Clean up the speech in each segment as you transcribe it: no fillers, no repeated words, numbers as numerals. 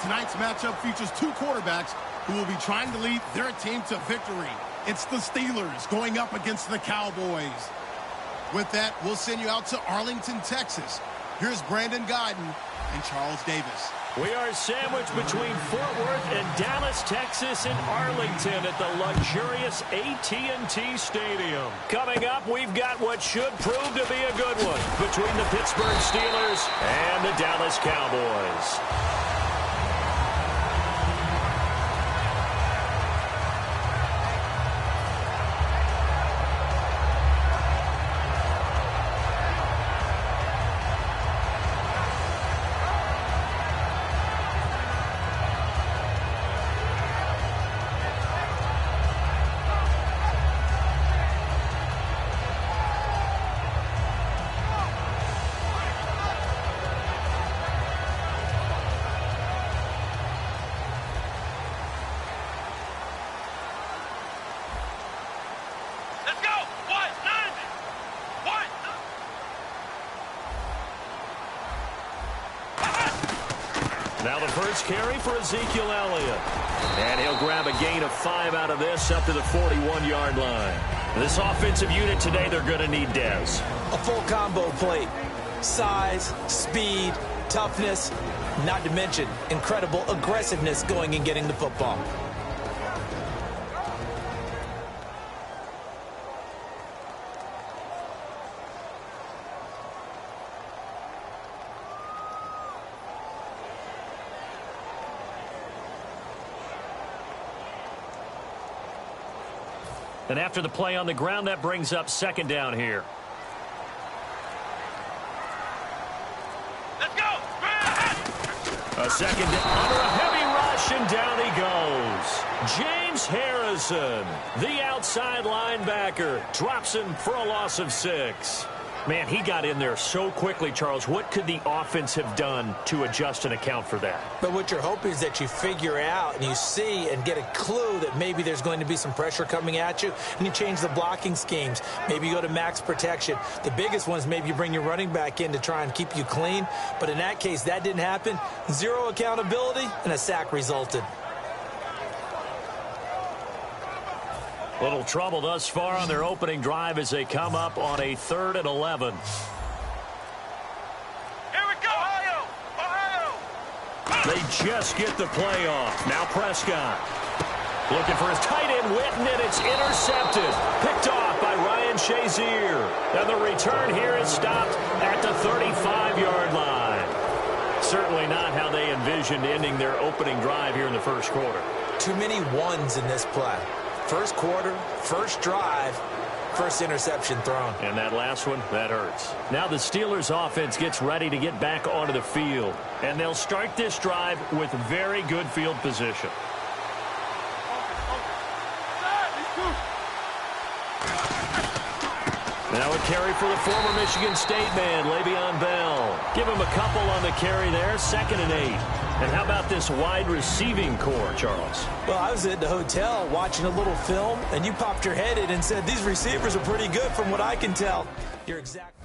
Tonight's matchup features two quarterbacks who will be trying to lead their team to victory. It's the Steelers going up against the Cowboys. With that, we'll send you out to Arlington, Texas. Here's Brandon Guyton and Charles Davis. We are sandwiched between Fort Worth and Dallas, Texas, and Arlington at the luxurious AT&T Stadium. Coming up, we've got what should prove to be a good one between the Pittsburgh Steelers and the Dallas Cowboys. Now the first carry for Ezekiel Elliott. And he'll grab a gain of 5 out of this up to the 41-yard line. This offensive unit today, they're going to need Dez. A full combo plate. Size, speed, toughness, not to mention incredible aggressiveness going and getting the football. And after the play on the ground, that brings up second down here. Let's go! A second down under a heavy rush, and down he goes. James Harrison, the outside linebacker, drops him for a loss of 6. Man, he got in there so quickly, Charles. What could the offense have done to adjust and account for that? But what you're hoping is that you figure out and you see and get a clue that maybe there's going to be some pressure coming at you, and you change the blocking schemes. Maybe you go to max protection. The biggest one is maybe you bring your running back in to try and keep you clean. But in that case, that didn't happen. 0 accountability, and a sack resulted. Little trouble thus far on their opening drive as they come up on a 3rd and 11. Here we go! Ohio! Ohio! They just get the play off. Now Prescott. Looking for his tight end, Witten, and it's intercepted. Picked off by Ryan Shazier. And the return here is stopped at the 35-yard line. Certainly not how they envisioned ending their opening drive here in the first quarter. Too many ones in this play. First quarter, first drive, first interception thrown. And that last one, that hurts. Now the Steelers offense gets ready to get back onto the field. And they'll start this drive with very good field position. Now a carry for the former Michigan State man, Le'Veon Bell. Give him a couple on the carry there, 2nd and 8. And how about this wide receiving core, Charles? Well, I was at the hotel watching a little film, and you popped your head in and said, these receivers are pretty good from what I can tell. You're exactly...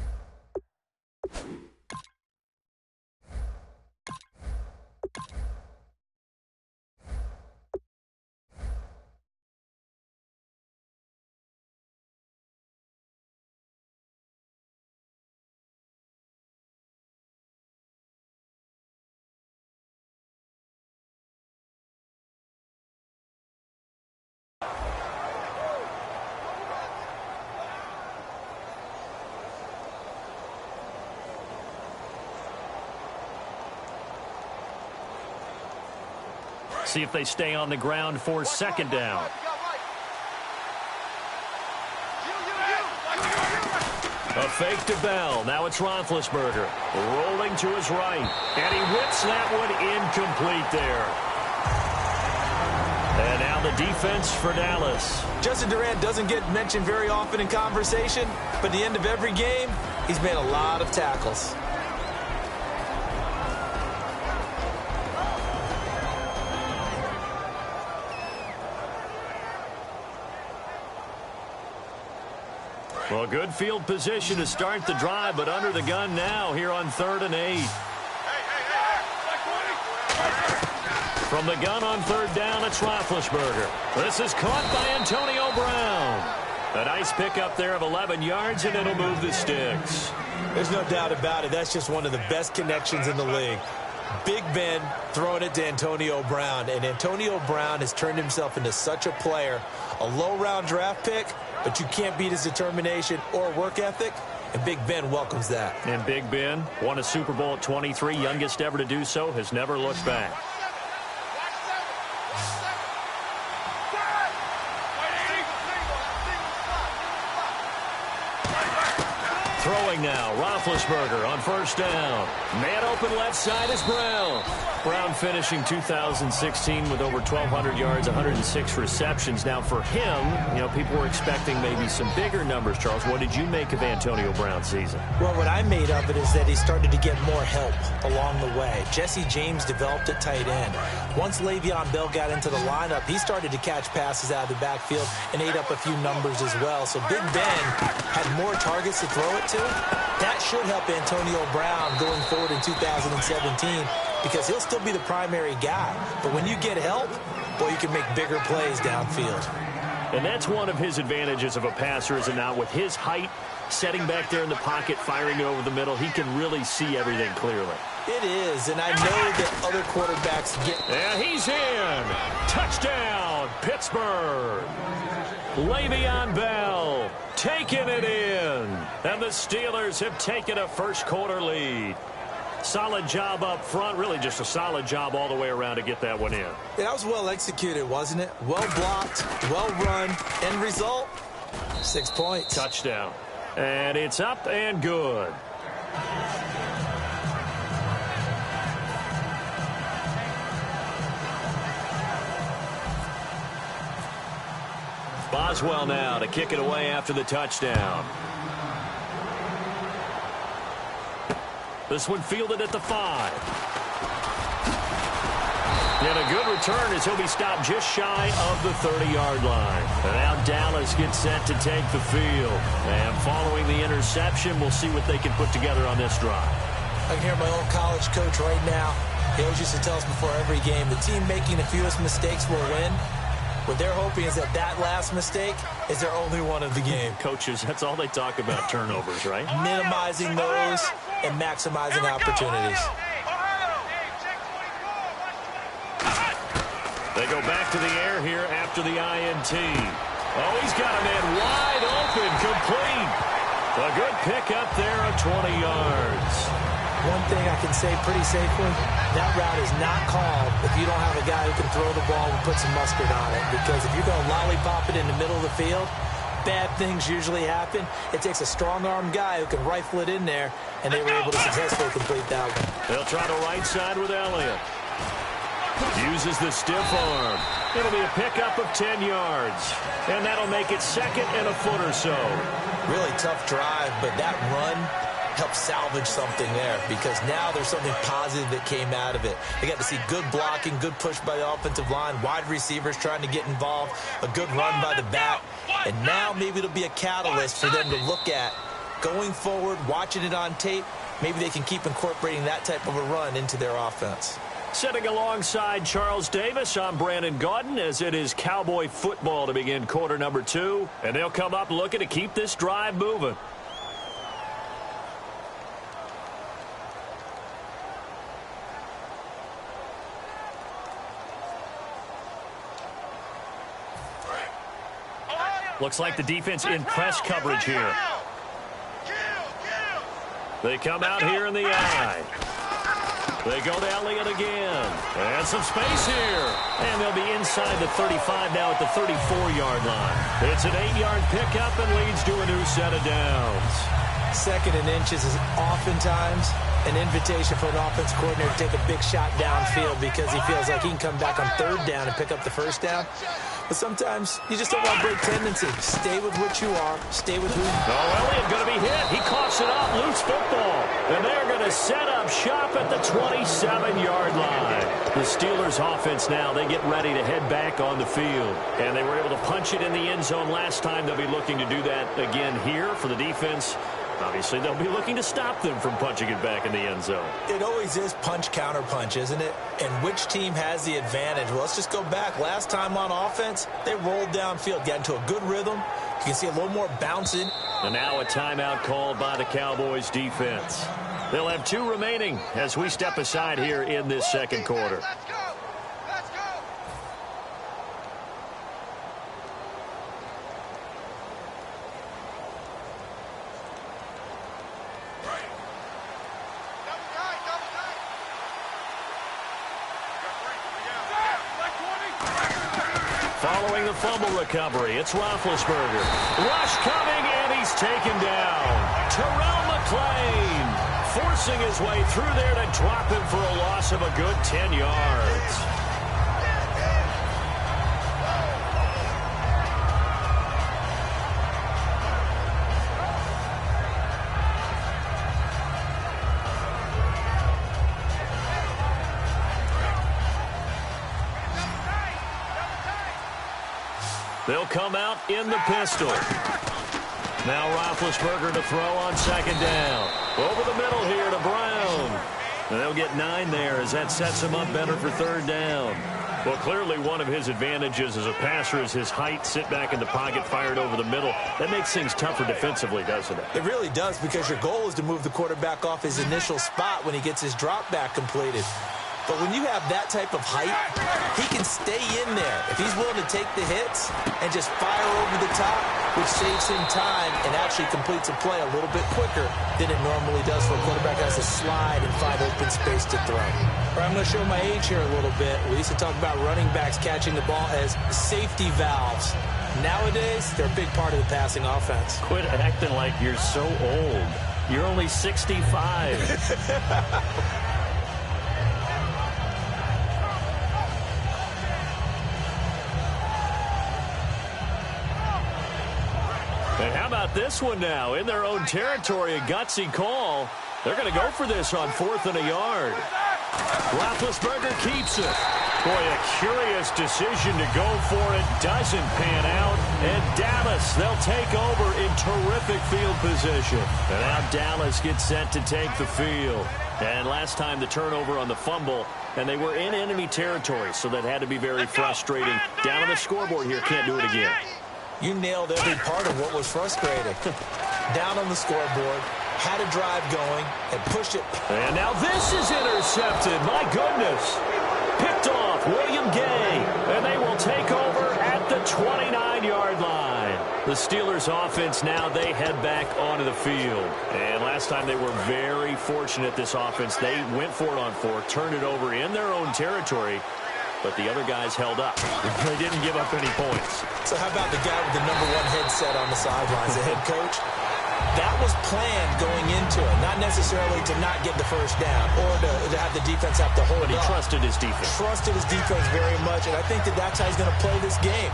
See if they stay on the ground for 2nd down. A fake to Bell. Now it's Roethlisberger. Rolling to his right. And he whips that one incomplete there. And now the defense for Dallas. Justin Durant doesn't get mentioned very often in conversation, but at the end of every game, he's made a lot of tackles. Well, good field position to start the drive, but under the gun now here on 3rd and 8. From the gun on third down, it's Roethlisberger. This is caught by Antonio Brown. A nice pickup there of 11 yards, and it'll move the sticks. There's no doubt about it. That's just one of the best connections in the league. Big Ben throwing it to Antonio Brown, and Antonio Brown has turned himself into such a player. A low-round draft pick, but you can't beat his determination or work ethic, and Big Ben welcomes that. And Big Ben won a Super Bowl at 23, youngest ever to do so, has never looked back. Throwing now, Roethlisberger on first down. Man open left side is Brown. Brown finishing 2016 with over 1,200 yards, 106 receptions. Now for him, people were expecting maybe some bigger numbers, Charles. What did you make of Antonio Brown's season? Well, what I made of it is that he started to get more help along the way. Jesse James developed at tight end. Once Le'Veon Bell got into the lineup, he started to catch passes out of the backfield and ate up a few numbers as well. So Big Ben had more targets to throw it to. That should help Antonio Brown going forward in 2017 because he'll still be the primary guy. But when you get help, boy, you can make bigger plays downfield. And that's one of his advantages of a passer, is it not? With his height, setting back there in the pocket, firing it over the middle, he can really see everything clearly. It is, and I know that other quarterbacks get... Yeah, he's in. Touchdown, Pittsburgh. Le'Veon Bell taking it in. And the Steelers have taken a first-quarter lead. Solid job up front, really just a solid job all the way around to get that one in. Yeah, that was well executed, wasn't it? Well blocked, well run. End result, 6 points. Touchdown. And it's up and good. Boswell now to kick it away after the touchdown. This one fielded at the 5. And a good return as he'll be stopped just shy of the 30-yard line. And now Dallas gets set to take the field. And following the interception, we'll see what they can put together on this drive. I can hear my old college coach right now. He always used to tell us before every game, the team making the fewest mistakes will win. What they're hoping is that last mistake is their only one of the game. Coaches, that's all they talk about, turnovers, right? Minimizing those and maximizing opportunities. They go back to the air here after the INT. Oh, he's got a man wide open, complete. A good pickup there of 20 yards. One thing I can say pretty safely, that route is not called if you don't have a guy who can throw the ball and put some mustard on it. Because if you're going to lollipop it in the middle of the field, bad things usually happen. It takes a strong-arm guy who can rifle it in there, and they were able to successfully complete that one. They'll try the right side with Elliott. Uses the stiff arm. It'll be a pickup of 10 yards. And that'll make it second and a foot or so. Really tough drive, but that run helped salvage something there because now there's something positive that came out of it. They got to see good blocking, good push by the offensive line, wide receivers trying to get involved, a good run by the back, and now maybe it'll be a catalyst for them to look at going forward, watching it on tape. Maybe they can keep incorporating that type of a run into their offense. Sitting alongside Charles Davis, I'm Brandon Gaudin as it is Cowboy football to begin quarter number 2, and they'll come up looking to keep this drive moving. Looks like the defense in press coverage here. They come out here in the eye. They go to Elliott again. And some space here. And they'll be inside the 35 now at the 34-yard line. It's an 8-yard pickup and leads to a new set of downs. Second and inches is oftentimes an invitation for an offense coordinator to take a big shot downfield because he feels like he can come back on third down and pick up the first down. But sometimes you just don't want to break tendency. Stay with what you are. Stay with who you are. Oh, Elliott going to be hit. He coughs it up. Loose football. And they're going to set up shop at the 27-yard line. The Steelers offense now, they get ready to head back on the field. And they were able to punch it in the end zone last time. They'll be looking to do that again here for the defense. Obviously, they'll be looking to stop them from punching it back in the end zone. It always is punch-counter-punch, isn't it? And which team has the advantage? Well, let's just go back. Last time on offense, they rolled downfield, got into a good rhythm. You can see a little more bouncing. And now a timeout called by the Cowboys defense. They'll have 2 remaining as we step aside here in this second quarter. Let's go. Let's go. Double tight, double tight. Following the fumble recovery, it's Roethlisberger. Rush coming, and he's taken down. Terrell McClain forcing his way through there to drop him for a loss of a good 10 yards. They'll come out in the pistol. Now Roethlisberger to throw on second down. Over the middle here to Brown. And they'll get 9 there as that sets him up better for third down. Well, clearly one of his advantages as a passer is his height. Sit back in the pocket, fired over the middle. That makes things tougher defensively, doesn't it? It really does, because your goal is to move the quarterback off his initial spot when he gets his drop back completed. But when you have that type of height, he can stay in there. If he's willing to take the hits and just fire over the top, which saves him time and actually completes a play a little bit quicker than it normally does for a quarterback that has to slide and find open space to throw. I'm going to show my age here a little bit. We used to talk about running backs catching the ball as safety valves. Nowadays, they're a big part of the passing offense. Quit acting like you're so old. You're only 65. And how about this one now? In their own territory, a gutsy call. They're going to go for this on 4th and a yard. Roethlisberger keeps it. Boy, a curious decision to go for it. Doesn't pan out. And Dallas, they'll take over in terrific field position. And now Dallas gets set to take the field. And last time the turnover on the fumble, and they were in enemy territory, so that had to be very frustrating. Down on the scoreboard here, can't do it again. You nailed every part of what was frustrating. Down on the scoreboard, had a drive going, and pushed it. And now this is intercepted. My goodness. Picked off William Gay. And they will take over at the 29-yard line. The Steelers offense now, they head back onto the field. And last time they were very fortunate, this offense. They went for it on 4, turned it over in their own territory. But the other guys held up. They didn't give up any points. So how about the guy with the #1 headset on the sidelines, the head coach? That was planned going into it, not necessarily to not get the first down or to have the defense have to hold But he up. trusted his defense. Trusted his defense very much, and I think that's how he's going to play this game.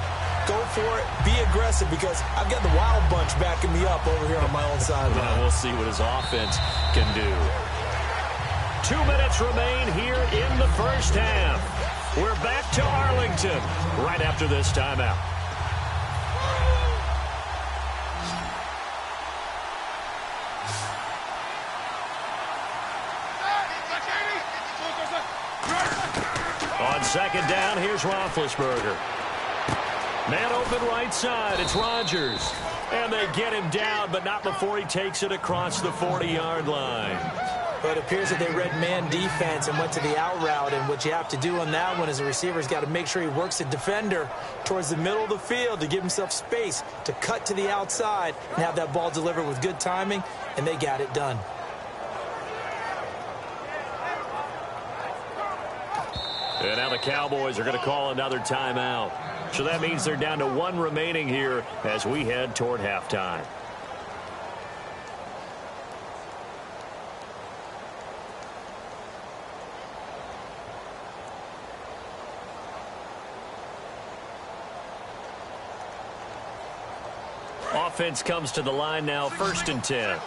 Go for it, be aggressive, because I've got the Wild Bunch backing me up over here on my own sideline. Well, we'll see what his offense can do. 2 minutes remain here in the first half. We're back to Arlington right after this timeout. On second down, here's Roethlisberger. Man open right side, it's Rodgers. And they get him down, but not before he takes it across the 40-yard line. But it appears that they read man defense and went to the out route. And what you have to do on that one is a receiver's got to make sure he works the defender towards the middle of the field to give himself space to cut to the outside and have that ball delivered with good timing, and they got it done. And now the Cowboys are going to call another timeout. So that means they're down to 1 remaining here as we head toward halftime. Offense comes to the line now, 1st and 10.